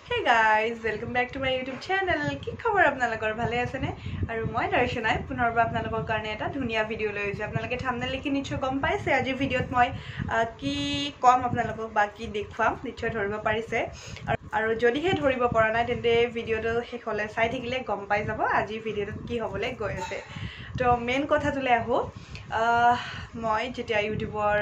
Hey guys, welcome back to my YouTube channel. কি খবৰ আপোনালোকৰ ভালে আছে নে? আৰু মই দৰ্শনাই পুনৰবাৰ আপোনালোকৰ কাৰণে এটা ধুনীয়া ভিডিও লৈ আহিছো। আপোনালোকে থাম্বনেল দেখি নিশ্চয় গম পাইছে আজি ভিডিওত মই কি কম আপোনালোকক বা কি দেখুৱাম নিশ্চয় ধৰিব পাৰিছে। আৰু যদিহে ধৰিব পৰা নাই তেন্তে ভিডিওটো শেষলৈ চাই থাকিলে গম পাই যাব আজি ভিডিওটো কি হ'বলৈ গৈ আছে। তো মেইন কথাটোলৈ আহো মই যেতিয়া ইউটিউবৰ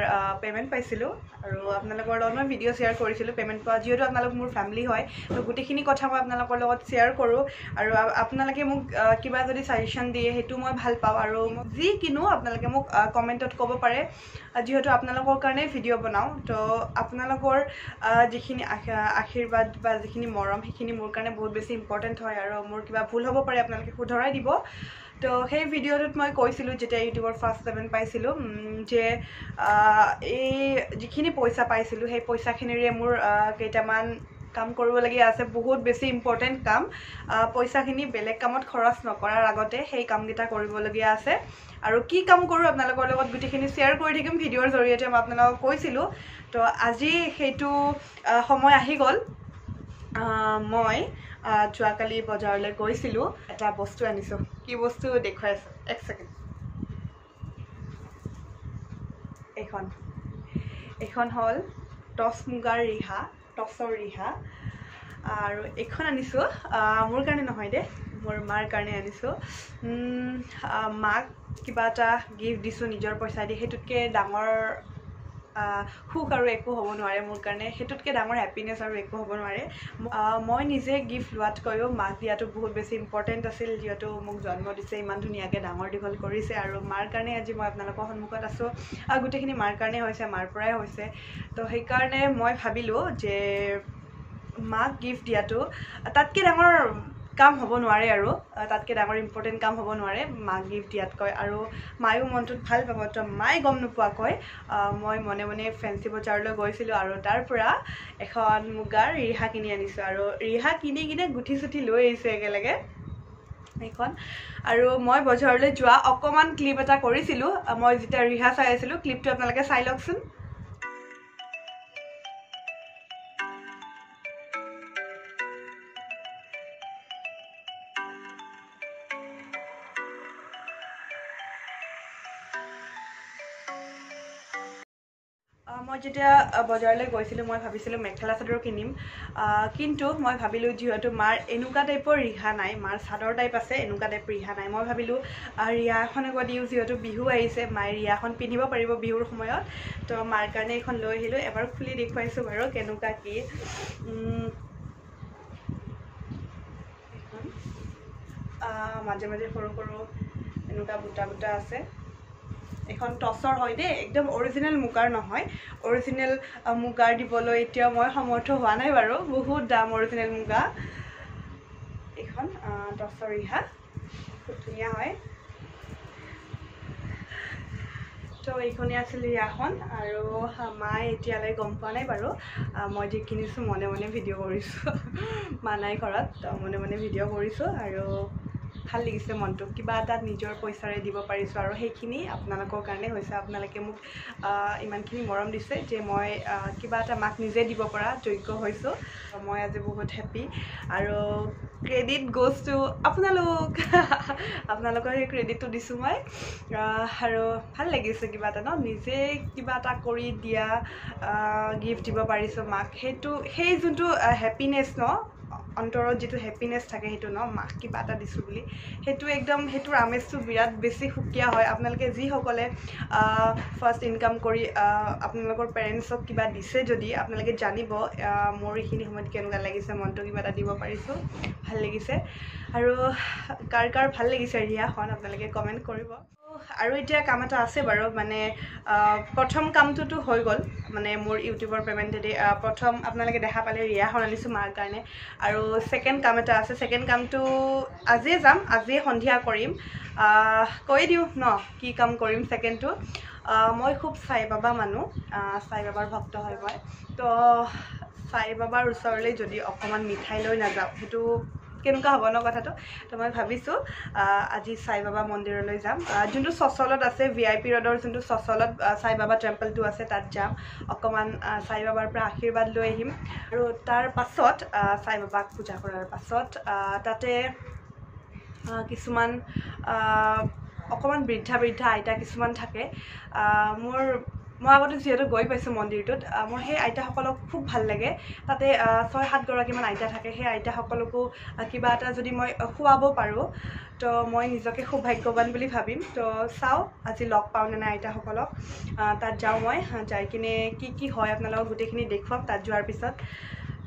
পেমেণ্ট পাইছিলোঁ আৰু আপোনালোকৰ লগত মই ভিডিঅ' শ্বেয়াৰ কৰিছিলোঁ পেমেণ্ট পোৱা যিহেতু আপোনালোক মোৰ ফেমিলি হয় তো গোটেইখিনি কথা মই আপোনালোকৰ লগত শ্বেয়াৰ কৰোঁ আৰু আপোনালোকে মোক কিবা যদি ছাজেশ্যন দিয়ে সেইটো মই ভাল পাওঁ আৰু যি কিনো আপোনালোকে মোক কমেণ্টত ক'ব পাৰে যিহেতু আপোনালোকৰ কাৰণে ভিডিঅ' বনাওঁ তো আপোনালোকৰ যিখিনি আশীৰ্বাদ বা যিখিনি মৰম সেইখিনি মোৰ কাৰণে বহুত বেছি ইম্পৰ্টেণ্ট হয় আৰু মোৰ কিবা ভুল হ'ব পাৰে আপোনালোকে শুধৰাই দিব। তো সেই ভিডিঅ'টোত মই কৈছিলোঁ যেতিয়া ইউটিউবৰ ফাৰ্ষ্ট পেমেণ্ট পাইছিলোঁ যে এই যিখিনি পইচা পাইছিলোঁ সেই পইচাখিনিৰে মোৰ কেইটামান কাম কৰিবলগীয়া আছে বহুত বেছি ইম্পৰ্টেণ্ট কাম পইচাখিনি বেলেগ কামত খৰচ নকৰাৰ আগতে সেই কামকেইটা কৰিবলগীয়া আছে আৰু কি কাম কৰোঁ আপোনালোকৰ লগত গোটেইখিনি শ্বেয়াৰ কৰি থাকিম ভিডিঅ'ৰ জৰিয়তে মই আপোনালোকক কৈছিলোঁ। তো আজি সেইটো সময় আহি গ'ল। মই যোৱাকালি বজাৰলৈ গৈছিলোঁ এটা বস্তু আনিছোঁ কি বস্তু দেখুৱাই আছোঁ এক ছেকেণ্ড এইখন হ'ল টচ মুগাৰ ৰিহা টচৰ ৰিহা আৰু এইখন আনিছোঁ মোৰ কাৰণে নহয় দে মোৰ মাৰ কাৰণে আনিছোঁ মাক কিবা এটা গিফ্ট দিছোঁ নিজৰ পইচা দি সেইটোতকৈ ডাঙৰ সুখ আৰু একো হ'ব নোৱাৰে মোৰ কাৰণে সেইটোতকৈ ডাঙৰ হেপিনেছ আৰু একো হ'ব নোৱাৰে। মই নিজে গিফ্ট লোৱাতকৈও মাক দিয়াটো বহুত বেছি ইম্পৰ্টেণ্ট আছিল যিহেতু মোক জন্ম দিছে ইমান ধুনীয়াকৈ ডাঙৰ দীঘল কৰিছে আৰু মাৰ কাৰণে আজি মই আপোনালোকৰ সন্মুখত আছোঁ গোটেইখিনি মাৰ কাৰণে হৈছে মাৰ পৰাই হৈছে। তো সেইকাৰণে মই ভাবিলোঁ যে মাক গিফ্ট দিয়াটো তাতকৈ ডাঙৰ কাম হ'ব নোৱাৰে আৰু তাতকৈ ডাঙৰ ইম্পৰ্টেণ্ট কাম হ'ব নোৱাৰে মাক গিফ্ট দিয়াতকৈ আৰু মায়ো মনটোত ভাল পাব। তো মায়ে গম নোপোৱাকৈ মই মনে মনে ফেঞ্চি বজাৰলৈ গৈছিলোঁ আৰু তাৰ পৰা এখন মুগাৰ ৰিহা কিনি আনিছোঁ আৰু ৰিহা কিনি কিনে গুঠি চুঠি লৈ আহিছোঁ একেলগে এইখন আৰু মই বজাৰলৈ যোৱা অকণমান ক্লিপ এটা কৰিছিলোঁ মই যেতিয়া ৰিহা চাই আছিলোঁ ক্লিপটো আপোনালোকে চাই লওকচোন। মই যেতিয়া বজাৰলৈ গৈছিলোঁ মই ভাবিছিলোঁ মেখেলা চাদৰ কিনিম কিন্তু মই ভাবিলোঁ যিহেতু মাৰ এনেকুৱা টাইপৰ ৰিহা নাই মাৰ চাদৰ টাইপ আছে এনেকুৱা টাইপ ৰিহা নাই মই ভাবিলোঁ ৰিহা এখনকে দিওঁ যিহেতু বিহু আহিছে মায়ে ৰিহাখন পিন্ধিব পাৰিব বিহুৰ সময়ত। তো মাৰ কাৰণে এইখন লৈ আহিলোঁ এবাৰ খুলি দেখুৱাইছোঁ বাৰু কেনেকুৱা কি মাজে মাজে সৰু সৰু এনেকুৱা বুটা বুটা আছে এখন টচৰ হয় দেই একদম অৰিজিনেল মুগাৰ নহয় অৰিজিনেল মুগাৰ দিবলৈ এতিয়া মই সমৰ্থ হোৱা নাই বাৰু বহুত দাম অৰিজিনেল মুগা এইখন টচৰ ৰিহা খুব ধুনীয়া হয়। তো এইখনেই আছিল ৰিহাখন আৰু মায়ে এতিয়ালৈ গম পোৱা নাই বাৰু মই যি কিনিছোঁ মনে মনে ভিডিঅ' কৰিছোঁ মা নাই ঘৰত তো মনে মনে ভিডিঅ' কৰিছোঁ আৰু ভাল লাগিছে মনটো কিবা এটা নিজৰ পইচাৰে দিব পাৰিছোঁ আৰু সেইখিনি আপোনালোকৰ কাৰণে হৈছে আপোনালোকে মোক ইমানখিনি মৰম দিছে যে মই কিবা এটা মাক নিজে দিব পৰা যোগ্য হৈছোঁ। মই আজি বহুত হেপ্পী আৰু ক্ৰেডিট গ'জ টু আপোনালোকৰ সেই ক্ৰেডিটটো দিছোঁ মই আৰু ভাল লাগিছে কিবা এটা ন নিজে কিবা এটা কৰি দিয়া গিফ্ট দিব পাৰিছোঁ মাক সেই যোনটো হেপিনেছ ন অন্তৰত যিটো হেপিনেছ থাকে সেইটো ন মাক কিবা এটা দিছোঁ বুলি সেইটো একদম সেইটোৰ আমেজটো বিৰাট বেছি সুকীয়া হয়। আপোনালোকে যিসকলে ফাৰ্ষ্ট ইনকাম কৰি আপোনালোকৰ পেৰেণ্টছক কিবা দিছে যদি আপোনালোকে জানিব মোৰ এইখিনি সময়ত কেনেকুৱা লাগিছে মনটো কিবা এটা দিব পাৰিছোঁ ভাল লাগিছে আৰু কাৰ কাৰ ভাল লাগিছে ৰিহাখন আপোনালোকে কমেণ্ট কৰিব। আৰু এতিয়া কাম এটা আছে বাৰু মানে প্ৰথম কামটোতো হৈ গ'ল মানে মোৰ ইউটিউবৰ পেমেণ্টেদি প্ৰথম আপোনালোকে দেখা পালে ৰিহাখন আনিছোঁ মাৰ কাৰণে আৰু ছেকেণ্ড কাম এটা আছে ছেকেণ্ড কামটো আজিয়ে যাম আজিয়ে সন্ধিয়া কৰিম কৈ দিওঁ ন কি কাম কৰিম ছেকেণ্ডটো মই খুব সাই বাবা মানুহ সাই বাবাৰ ভক্ত হয় মই তো সাই বাবাৰ ওচৰলৈ যদি অকণমান মিঠাই লৈ নাযাওঁ সেইটো কেনেকুৱা হ'ব ন কথাটো তো মই ভাবিছোঁ আজি সাই বাবা মন্দিৰলৈ যাম যোনটো চচলত আছে VIP ৰোডৰ যোনটো চচলত সাই বাবা টেম্পলটো আছে তাত যাম অকণমান সাই বাবাৰ পৰা আশীৰ্বাদ লৈ আহিম আৰু তাৰ পাছত সাই বাবাক পূজা কৰাৰ পাছত তাতে কিছুমান অকণমান বৃদ্ধা আইতা কিছুমান থাকে মই আগতে যিহেতু গৈ পাইছোঁ মন্দিৰটোত মোৰ সেই আইতাসকলক খুব ভাল লাগে তাতে 6-7 গৰাকীমান আইতা থাকে সেই আইতাসকলকো কিবা এটা যদি মই খুৱাব পাৰোঁ তো মই নিজকে খুব ভাগ্যৱান বুলি ভাবিম তো চাওঁ আজি লগ পাওঁ নে নাই আইতাসকলক তাত যাওঁ মই যাই কিনে কি হয় আপোনালোকক গোটেইখিনি দেখুৱাম তাত যোৱাৰ পিছত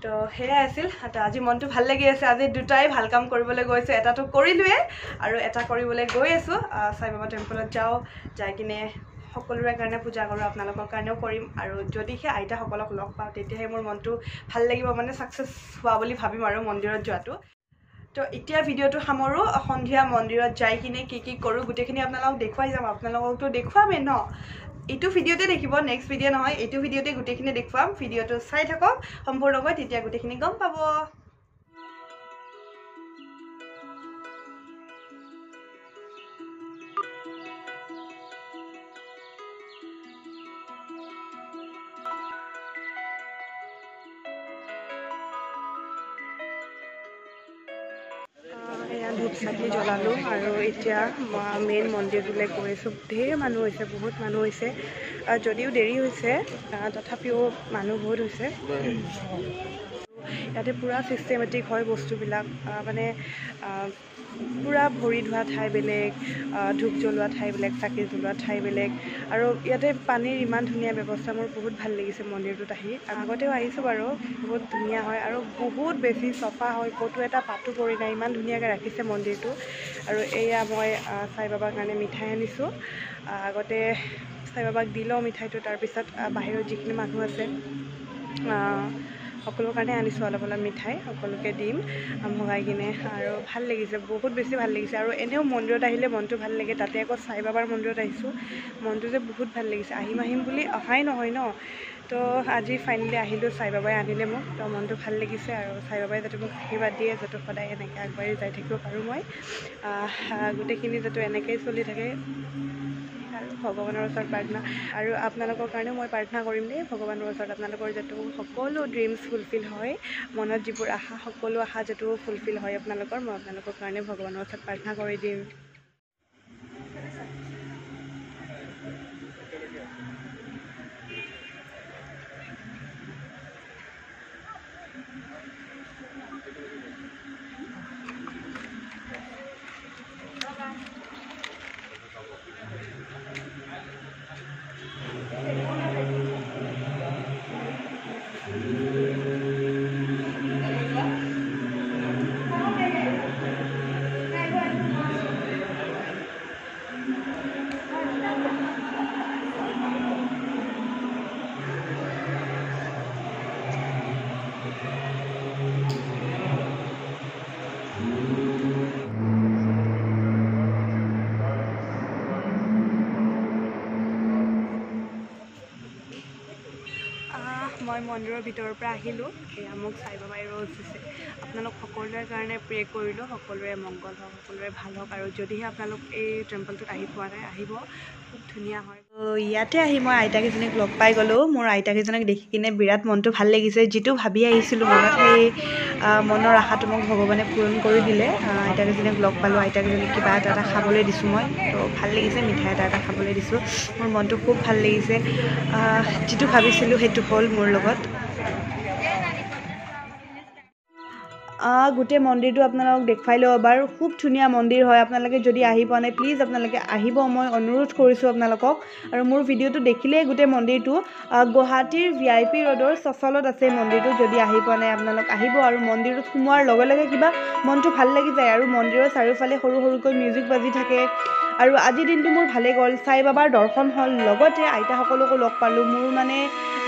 তো সেয়াই আছিল আজি মনটো ভাল লাগি আছে আজি দুটাই ভাল কাম কৰিবলৈ গৈছোঁ এটাটো কৰিলোৱে আৰু এটা কৰিবলৈ গৈ আছোঁ সাই বাবা টেম্পলত যাওঁ যাই কিনে সকলোৰে কাৰণে পূজা কৰোঁ আপোনালোকৰ কাৰণেও কৰিম আৰু যদিহে আইতাসকলক লগ পাওঁ তেতিয়াহে মোৰ মনটো ভাল লাগিব মানে ছাকচেছ হোৱা বুলি ভাবিম আৰু মন্দিৰত যোৱাটো তো এতিয়া ভিডিঅ'টো সামৰোঁ সন্ধিয়া মন্দিৰত যাই কিনে কি কৰোঁ গোটেইখিনি আপোনালোকক দেখুৱাই যাম আপোনালোককতো দেখুৱামেই ন এইটো ভিডিঅ'তে দেখিব নেক্সট ভিডিঅ' নহয় এইটো ভিডিঅ'তে গোটেইখিনি দেখুৱাম ভিডিঅ'টো চাই থাকক সম্পূৰ্ণকৈ তেতিয়া গোটেইখিনি গম পাব ধূপ চাকি জ্বলালোঁ আৰু এতিয়া মেইন মন্দিৰটোলৈ গৈ আছোঁ ঢেৰ মানুহ হৈছে বহুত মানুহ হৈছে যদিও দেৰি হৈছে তথাপিও মানুহ বহুত হৈছে ইয়াতে পূৰা ছিষ্টেমেটিক হয় বস্তুবিলাক মানে পূৰা ভৰি ধোৱা ঠাই বেলেগ ধূপ জ্বলোৱা ঠাই বেলেগ চাকি জ্বলোৱা ঠাই বেলেগ আৰু ইয়াতে পানীৰ ইমান ধুনীয়া ব্যৱস্থা মোৰ বহুত ভাল লাগিছে মন্দিৰটোত আহি আগতেও আহিছোঁ বাৰু বহুত ধুনীয়া হয় আৰু বহুত বেছি চফা হয় ক'তো এটা পাতো পৰি নাই ইমান ধুনীয়াকৈ ৰাখিছে মন্দিৰটো আৰু এয়া মই সাই বাবাৰ কাৰণে মিঠাই আনিছোঁ আগতে সাই বাবাক দি লওঁ মিঠাইটো তাৰপিছত বাহিৰত যিখিনি মানুহ আছে সকলোৰ কাৰণে আনিছোঁ অলপ মিঠাই সকলোকে দিম ভগাই কিনে আৰু ভাল লাগিছে বহুত বেছি ভাল লাগিছে আৰু এনেও মন্দিৰত আহিলে মনটো ভাল লাগে তাতে আকৌ সাই বাবাৰ মন্দিৰত আহিছোঁ মনটো যে বহুত ভাল লাগিছে আহিম বুলি অহাই নহয় ন তো আজি ফাইনেলি আহিলোঁ সাই বাবাই আনিলে মোক তো মনটো ভাল লাগিছে আৰু সাই বাবাই যাতে মোক আশীৰ্বাদ দিয়ে যাতে সদায় এনেকৈ আগবাঢ়ি যাই থাকিব পাৰোঁ মই গোটেইখিনি যাতে এনেকৈয়ে চলি থাকে আৰু ভগৱানৰ ওচৰত প্ৰাৰ্থনা আৰু আপোনালোকৰ কাৰণেও মই প্ৰাৰ্থনা কৰিম দেই ভগৱানৰ ওচৰত আপোনালোকৰ যাতে সকলো ড্ৰিমছ ফুলফিল হয় মনত যিবোৰ আশা সকলো আশা যাতে ফুলফিল হয় আপোনালোকৰ মই আপোনালোকৰ কাৰণে ভগৱানৰ ওচৰত প্ৰাৰ্থনা কৰি দিম মই মন্দিৰৰ ভিতৰৰ পৰা আহিলোঁ এয়া মোক সাই বাবাই ৰ'জ দিছে আপোনালোক সকলোৰে কাৰণে প্ৰে কৰিলোঁ সকলোৰে মংগল হওক সকলোৰে ভাল হওক আৰু যদিহে আপোনালোক এই টেম্পলটোত আহি পোৱা নাই আহিব খুব ধুনীয়া হয় ইয়াতে আহি মই আইতাকেইজনীক লগ পাই গ'লোঁ মোৰ আইতাকেইজনীক দেখি কিনে বিৰাট মনটো ভাল লাগিছে যিটো ভাবি আহিছিলোঁ মনত সেই মনৰ আশাটো মোক ভগৱানে পূৰণ কৰি দিলে আইতাকেইজনীক লগ পালোঁ আইতাকেইজনীক কিবা এটা খাবলৈ দিছোঁ মই তো ভাল লাগিছে মিঠাই এটা খাবলৈ দিছোঁ মোৰ মনটো খুব ভাল লাগিছে যিটো ভাবিছিলোঁ সেইটো হ'ল মোৰ লগত গোটেই মন্দিৰটো আপোনালোকক দেখুৱাই লওঁ এবাৰ খুব ধুনীয়া মন্দিৰ হয় আপোনালোকে যদি আহি পোৱা নাই প্লিজ আপোনালোকে আহিব মই অনুৰোধ কৰিছোঁ আপোনালোকক আৰু মোৰ ভিডিঅ'টো দেখিলেই গোটেই মন্দিৰটো গুৱাহাটীৰ VIP ৰোডৰ চচলত আছে মন্দিৰটো যদি আহি পোৱা নাই আপোনালোক আহিব আৰু মন্দিৰটোত সোমোৱাৰ লগে লগে কিবা মনটো ভাল লাগি যায় আৰু মন্দিৰৰ চাৰিওফালে সৰু সৰুকৈ মিউজিক বাজি থাকে আৰু আজিৰ দিনটো মোৰ ভালেই গ'ল সাই বাবাৰ দৰ্শন হ'ল লগতে আইতাসকলকো লগ পালোঁ মোৰ মানে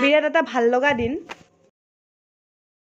বিৰাট এটা ভাল লগা দিন